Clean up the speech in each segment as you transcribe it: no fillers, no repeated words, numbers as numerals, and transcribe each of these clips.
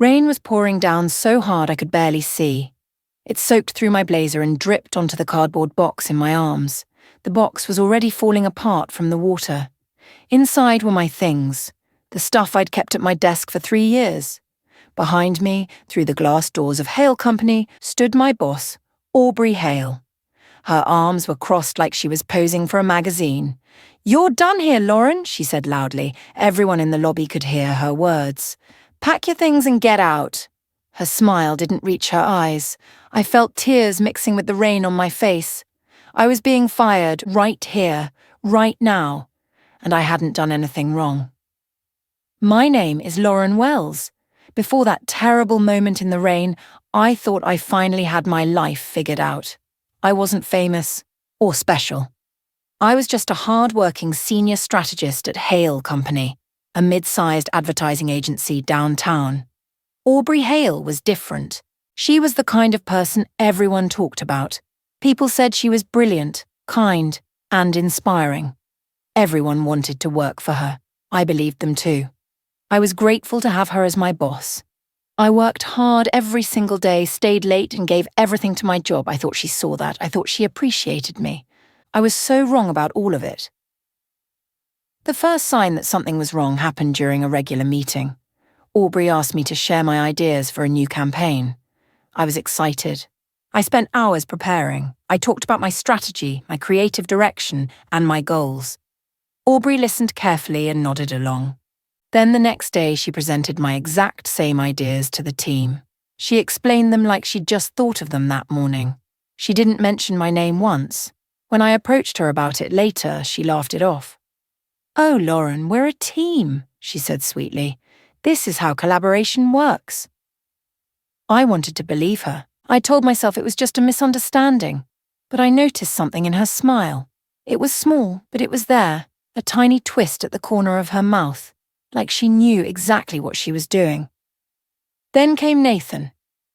Rain was pouring down so hard I could barely see. It soaked through my blazer and dripped onto the cardboard box in my arms. The box was already falling apart from the water. Inside were my things, the stuff I'd kept at my desk for 3 years. Behind me, through the glass doors of Hale Company, stood my boss, Aubrey Hale. Her arms were crossed like she was posing for a magazine. "You're done here, Lauren," she said loudly. Everyone in the lobby could hear her words. "Pack your things and get out." Her smile didn't reach her eyes. I felt tears mixing with the rain on my face. I was being fired right here, right now, and I hadn't done anything wrong. My name is Lauren Wells. Before that terrible moment in the rain, I thought I finally had my life figured out. I wasn't famous or special. I was just a hard-working senior strategist at Hale Company, a mid-sized advertising agency downtown. Aubrey Hale was different. She was the kind of person everyone talked about. People said she was brilliant, kind, and inspiring. Everyone wanted to work for her. I believed them too. I was grateful to have her as my boss. I worked hard every single day, stayed late, and gave everything to my job. I thought she saw that. I thought she appreciated me. I was so wrong about all of it. The first sign that something was wrong happened during a regular meeting. Aubrey asked me to share my ideas for a new campaign. I was excited. I spent hours preparing. I talked about my strategy, my creative direction, and my goals. Aubrey listened carefully and nodded along. Then the next day she presented my exact same ideas to the team. She explained them like she'd just thought of them that morning. She didn't mention my name once. When I approached her about it later, she laughed it off. "Oh, Lauren, we're a team," she said sweetly. "This is how collaboration works." I wanted to believe her. I told myself it was just a misunderstanding. But I noticed something in her smile. It was small, but it was there, a tiny twist at the corner of her mouth, like she knew exactly what she was doing. Then came Nathan.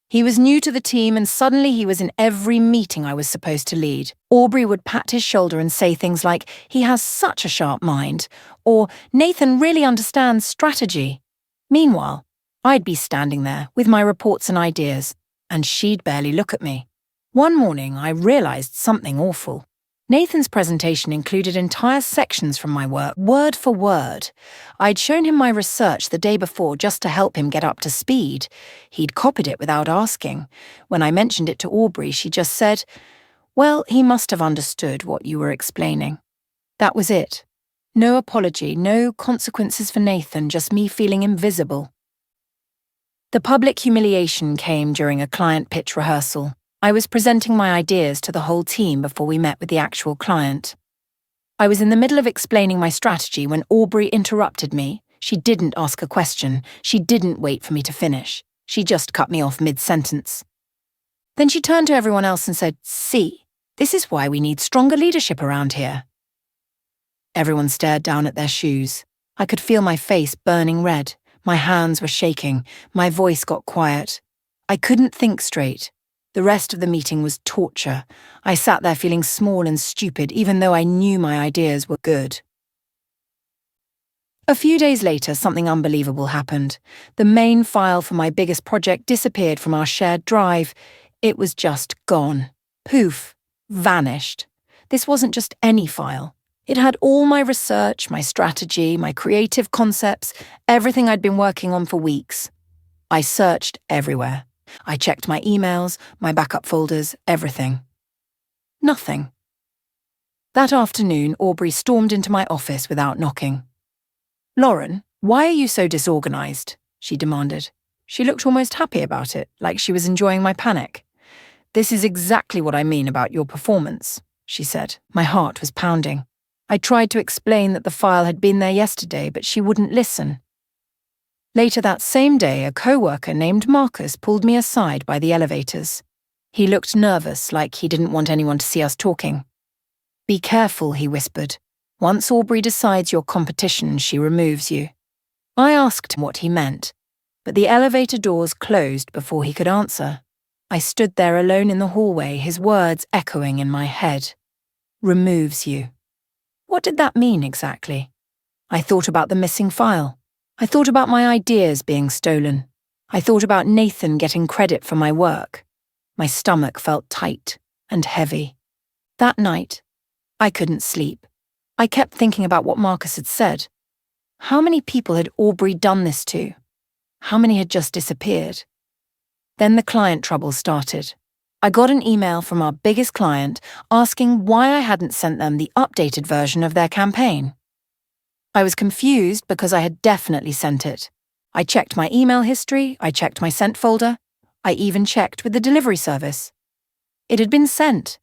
He was new to the team and suddenly he was in every meeting I was supposed to lead. Aubrey would pat his shoulder and say things like, "He has such a sharp mind," or "Nathan really understands strategy." Meanwhile, I'd be standing there with my reports and ideas, and she'd barely look at me. One morning, I realized something awful. Nathan's presentation included entire sections from my work, word for word. I'd shown him my research the day before just to help him get up to speed. He'd copied it without asking. When I mentioned it to Aubrey, she just said, "Well, he must have understood what you were explaining." That was it. No apology, no consequences for Nathan, just me feeling invisible. The public humiliation came during a client pitch rehearsal. I was presenting my ideas to the whole team before we met with the actual client. I was in the middle of explaining my strategy when Aubrey interrupted me. She didn't ask a question. She didn't wait for me to finish. She just cut me off mid-sentence. Then she turned to everyone else and said, "See, this is why we need stronger leadership around here." Everyone stared down at their shoes. I could feel my face burning red. My hands were shaking. My voice got quiet. I couldn't think straight. The rest of the meeting was torture. I sat there feeling small and stupid, even though I knew my ideas were good. A few days later, something unbelievable happened. The main file for my biggest project disappeared from our shared drive. It was just gone. Poof. Vanished. This wasn't just any file. It had all my research, my strategy, my creative concepts, everything I'd been working on for weeks. I searched everywhere. I checked my emails, my backup folders, everything. Nothing. That afternoon, Aubrey stormed into my office without knocking. "Lauren, why are you so disorganized?" she demanded. She looked almost happy about it, like she was enjoying my panic. "This is exactly what I mean about your performance," she said. My heart was pounding. I tried to explain that the file had been there yesterday, but she wouldn't listen. Later that same day, a co-worker named Marcus pulled me aside by the elevators. He looked nervous, like he didn't want anyone to see us talking. "Be careful," he whispered. "Once Aubrey decides you're competition, she removes you." I asked him what he meant, but the elevator doors closed before he could answer. I stood there alone in the hallway, his words echoing in my head. "Removes you." What did that mean exactly? I thought about the missing file. I thought about my ideas being stolen. I thought about Nathan getting credit for my work. My stomach felt tight and heavy. That night, I couldn't sleep. I kept thinking about what Marcus had said. How many people had Aubrey done this to? How many had just disappeared? Then the client trouble started. I got an email from our biggest client asking why I hadn't sent them the updated version of their campaign. I was confused because I had definitely sent it. I checked my email history, I checked my sent folder, I even checked with the delivery service. It had been sent,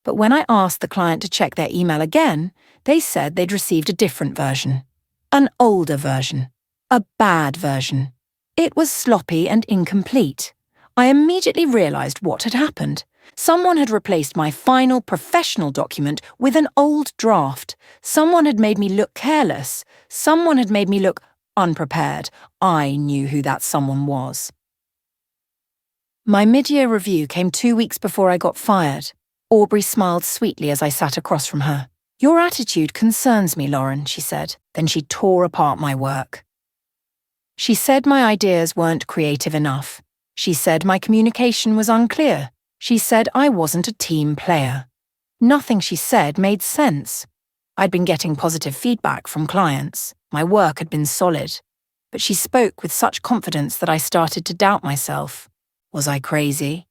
but when I asked the client to check their email again, they said they'd received a different version. An older version. A bad version. It was sloppy and incomplete. I immediately realized what had happened. Someone had replaced my final professional document with an old draft. Someone had made me look careless. Someone had made me look unprepared. I knew who that someone was. My mid-year review came 2 weeks before I got fired. Aubrey smiled sweetly as I sat across from her. "Your attitude concerns me, Lauren," she said. Then she tore apart my work. She said my ideas weren't creative enough. She said my communication was unclear. She said I wasn't a team player. Nothing she said made sense. I'd been getting positive feedback from clients. My work had been solid. But she spoke with such confidence that I started to doubt myself. Was I crazy?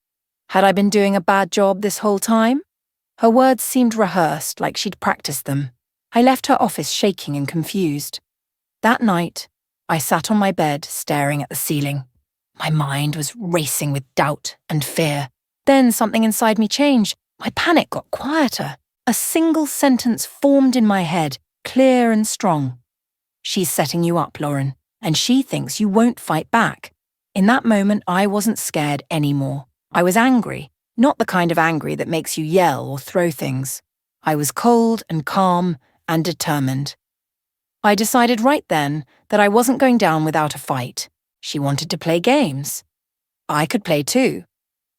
Had I been doing a bad job this whole time? Her words seemed rehearsed, like she'd practiced them. I left her office shaking and confused. That night, I sat on my bed staring at the ceiling. My mind was racing with doubt and fear. Then something inside me changed. My panic got quieter. A single sentence formed in my head, clear and strong. "She's setting you up, Lauren, and she thinks you won't fight back." In that moment, I wasn't scared anymore. I was angry, not the kind of angry that makes you yell or throw things. I was cold and calm and determined. I decided right then that I wasn't going down without a fight. She wanted to play games. I could play too,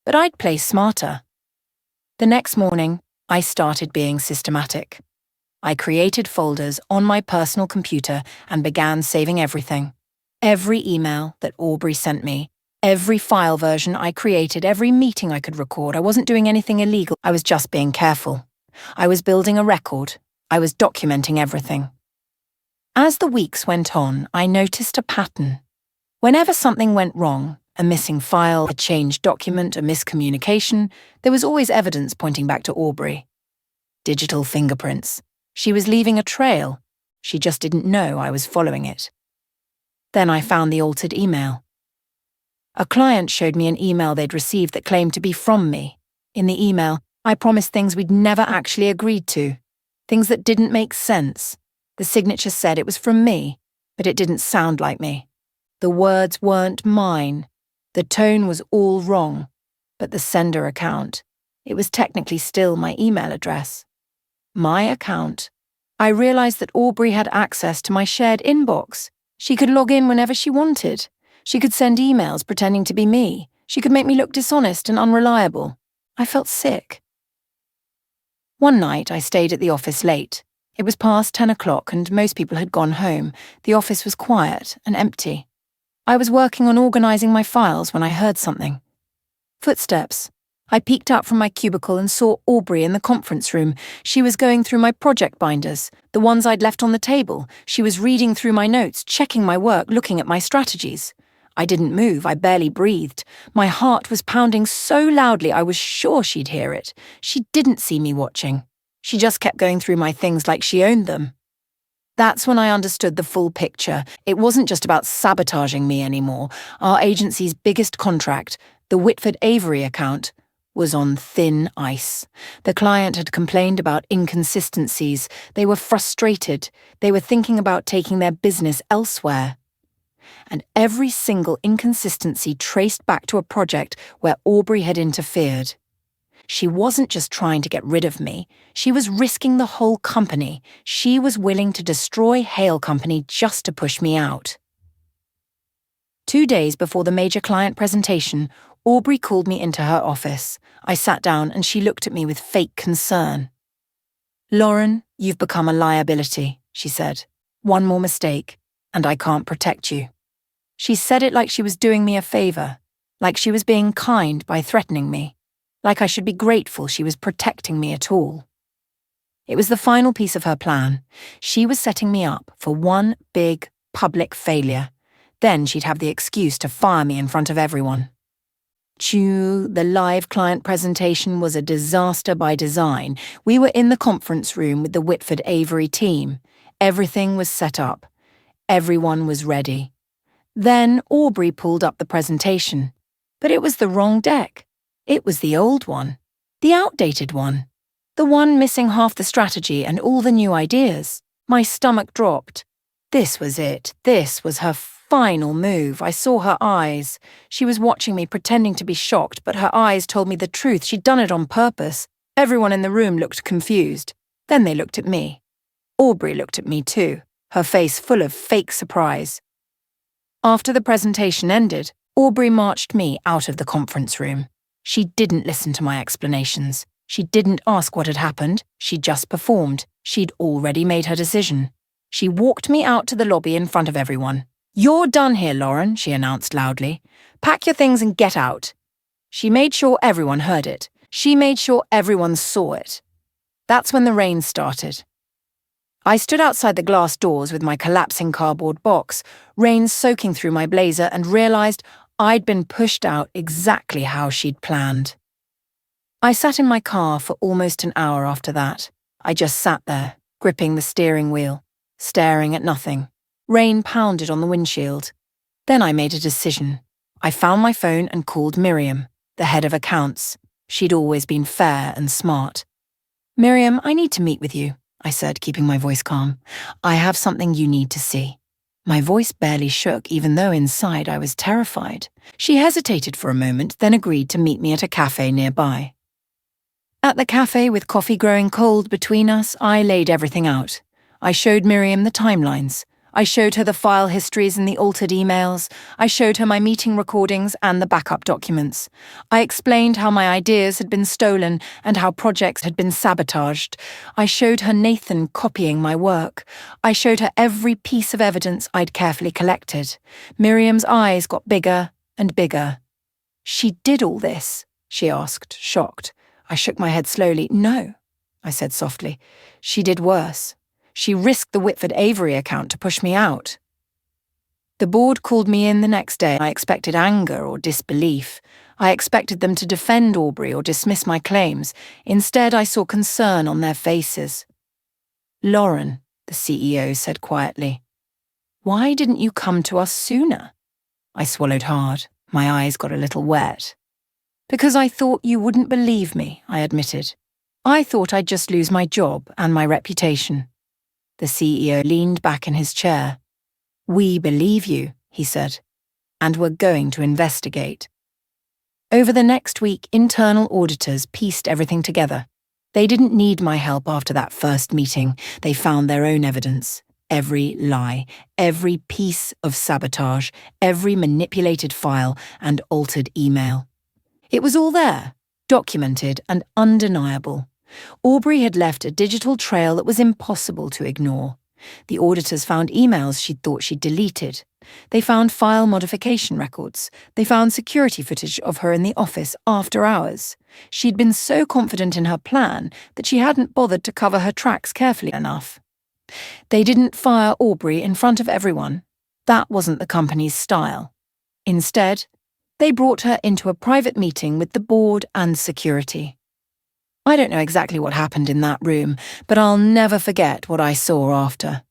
but I'd play smarter. The next morning, I started being systematic. I created folders on my personal computer and began saving everything. Every email that Aubrey sent me, every file version I created, every meeting I could record. I wasn't doing anything illegal. I was just being careful. I was building a record. I was documenting everything. As the weeks went on, I noticed a pattern. Whenever something went wrong, a missing file, a changed document, a miscommunication, there was always evidence pointing back to Aubrey. Digital fingerprints. She was leaving a trail. She just didn't know I was following it. Then I found the altered email. A client showed me an email they'd received that claimed to be from me. In the email, I promised things we'd never actually agreed to. Things that didn't make sense. The signature said it was from me, but it didn't sound like me. The words weren't mine. The tone was all wrong. But the sender account, it was technically still my email address. My account. I realized that Aubrey had access to my shared inbox. She could log in whenever she wanted. She could send emails pretending to be me. She could make me look dishonest and unreliable. I felt sick. One night, I stayed at the office late. It was past 10 o'clock and most people had gone home. The office was quiet and empty. I was working on organizing my files when I heard something. Footsteps. I peeked out from my cubicle and saw Aubrey in the conference room. She was going through my project binders, the ones I'd left on the table. She was reading through my notes, checking my work, looking at my strategies. I didn't move, I barely breathed. My heart was pounding so loudly I was sure she'd hear it. She didn't see me watching. She just kept going through my things like she owned them. That's when I understood the full picture. It wasn't just about sabotaging me anymore. Our agency's biggest contract, the Whitford Avery account, was on thin ice. The client had complained about inconsistencies. They were frustrated. They were thinking about taking their business elsewhere. And every single inconsistency traced back to a project where Aubrey had interfered. She wasn't just trying to get rid of me. She was risking the whole company. She was willing to destroy Hale Company just to push me out. 2 days before the major client presentation, Aubrey called me into her office. I sat down and she looked at me with fake concern. "Lauren, you've become a liability," she said. "One more mistake, and I can't protect you." She said it like she was doing me a favor, like she was being kind by threatening me, like I should be grateful she was protecting me at all. It was the final piece of her plan. She was setting me up for one big, public failure. Then she'd have the excuse to fire me in front of everyone. The live client presentation was a disaster by design. We were in the conference room with the Whitford Avery team. Everything was set up. Everyone was ready. Then Aubrey pulled up the presentation. But it was the wrong deck. It was the old one. The outdated one. The one missing half the strategy and all the new ideas. My stomach dropped. This was it. This was her final move. I saw her eyes. She was watching me, pretending to be shocked, but her eyes told me the truth. She'd done it on purpose. Everyone in the room looked confused. Then they looked at me. Aubrey looked at me too, her face full of fake surprise. After the presentation ended, Aubrey marched me out of the conference room. She didn't listen to my explanations. She didn't ask what had happened. She just performed. She'd already made her decision. She walked me out to the lobby in front of everyone. "You're done here, Lauren," she announced loudly. "Pack your things and get out." She made sure everyone heard it. She made sure everyone saw it. That's when the rain started. I stood outside the glass doors with my collapsing cardboard box, rain soaking through my blazer, and realized I'd been pushed out exactly how she'd planned. I sat in my car for almost an hour after that. I just sat there, gripping the steering wheel, staring at nothing. Rain pounded on the windshield. Then I made a decision. I found my phone and called Miriam, the head of accounts. She'd always been fair and smart. "Miriam, I need to meet with you," I said, keeping my voice calm. "I have something you need to see." My voice barely shook, even though inside I was terrified. She hesitated for a moment, then agreed to meet me at a cafe nearby. At the cafe, with coffee growing cold between us, I laid everything out. I showed Miriam the timelines. I showed her the file histories and the altered emails. I showed her my meeting recordings and the backup documents. I explained how my ideas had been stolen and how projects had been sabotaged. I showed her Nathan copying my work. I showed her every piece of evidence I'd carefully collected. Miriam's eyes got bigger and bigger. "She did all this?" she asked, shocked. I shook my head slowly. "No," I said softly. "She did worse. She risked the Whitford Avery account to push me out." The board called me in the next day. I expected anger or disbelief. I expected them to defend Aubrey or dismiss my claims. Instead, I saw concern on their faces. "Lauren," the CEO said quietly, "why didn't you come to us sooner?" I swallowed hard. My eyes got a little wet. "Because I thought you wouldn't believe me," I admitted. "I thought I'd just lose my job and my reputation." The CEO leaned back in his chair. "We believe you," he said, "and we're going to investigate." Over the next week, internal auditors pieced everything together. They didn't need my help after that first meeting. They found their own evidence. Every lie, every piece of sabotage, every manipulated file and altered email. It was all there, documented and undeniable. Aubrey had left a digital trail that was impossible to ignore. The auditors found emails she'd thought she'd deleted. They found file modification records. They found security footage of her in the office after hours. She'd been so confident in her plan that she hadn't bothered to cover her tracks carefully enough. They didn't fire Aubrey in front of everyone. That wasn't the company's style. Instead, they brought her into a private meeting with the board and security. I don't know exactly what happened in that room, but I'll never forget what I saw after.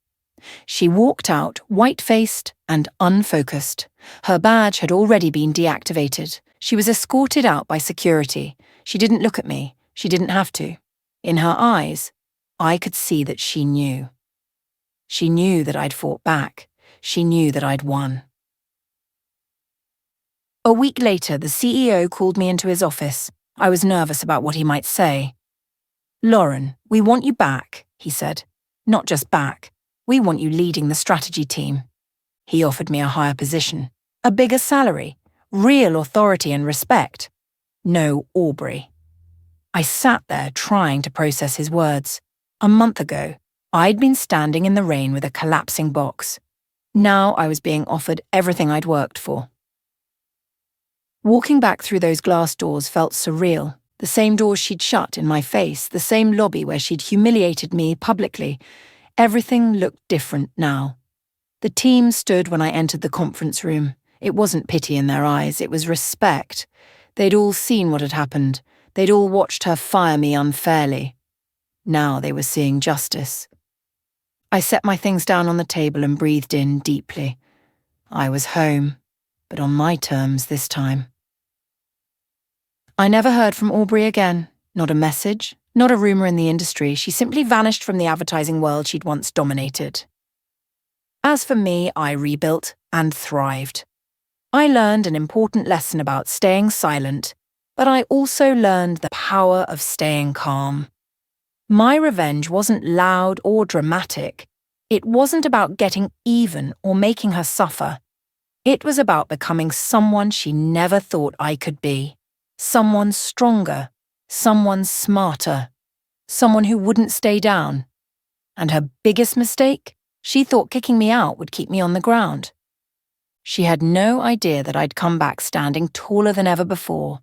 She walked out, white-faced and unfocused. Her badge had already been deactivated. She was escorted out by security. She didn't look at me. She didn't have to. In her eyes, I could see that she knew. She knew that I'd fought back. She knew that I'd won. A week later, the CEO called me into his office. I was nervous about what he might say. "Lauren, we want you back," he said. "Not just back. We want you leading the strategy team." He offered me a higher position, a bigger salary, real authority and respect. No Aubrey. I sat there trying to process his words. A month ago, I'd been standing in the rain with a collapsing box. Now I was being offered everything I'd worked for. Walking back through those glass doors felt surreal. The same doors she'd shut in my face, the same lobby where she'd humiliated me publicly. Everything looked different now. The team stood when I entered the conference room. It wasn't pity in their eyes, it was respect. They'd all seen what had happened. They'd all watched her fire me unfairly. Now they were seeing justice. I set my things down on the table and breathed in deeply. I was home, but on my terms this time. I never heard from Aubrey again. Not a message, not a rumour in the industry. She simply vanished from the advertising world she'd once dominated. As for me, I rebuilt and thrived. I learned an important lesson about staying silent, but I also learned the power of staying calm. My revenge wasn't loud or dramatic. It wasn't about getting even or making her suffer. It was about becoming someone she never thought I could be. Someone stronger, someone smarter, someone who wouldn't stay down. And her biggest mistake? She thought kicking me out would keep me on the ground. She had no idea that I'd come back standing taller than ever before,